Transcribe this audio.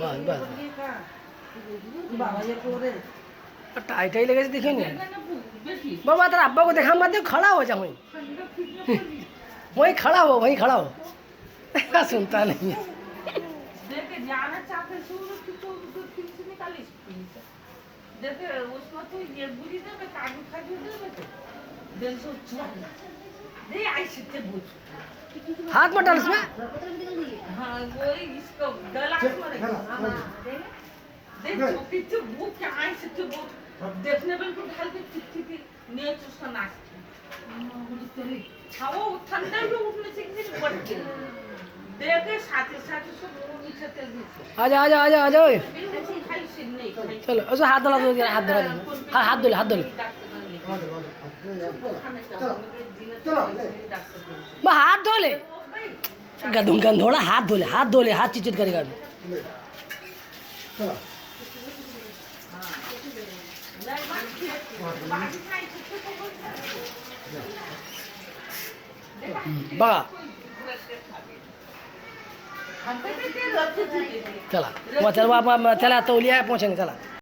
बस tight ही लगे देखिए ना बाबा तेरा अब्बा को देखा मत दे खड़ा हो जा वहीं वहीं खड़ा हो वहीं खड़ा हो सुनता नहीं है देखे जाना चाहते तो फिर से निकालिस देखे उसको तो ये बुरी दे में कागज खाजू दे में दिन सो चुरा दे आई सिद्धे बुझ हाथ मत डाल इसमें हाँ वही इसको गला में देख जो कितने वो क्या आई सिद्धे वो देखने में तो ढाल के चिट्ठी नेच उसका नाच छाओ ठंडा में उठने से किसी बढ़ गया देखे साथे साथे सब वो नीचे तेल दीजिए आजा आजा आजा आजा ओए बिल्कुल खाली सिर नहीं चलो ऐसे हाथ धुला दो हाथ धुला दो हाथ धुले हाथ धुले मैं हाथ धो ले गंदम गंदोड़ा हाथ धो ले हाथ चिचित करेगा बघा चला चला तौलिया पहुंचेंगे चला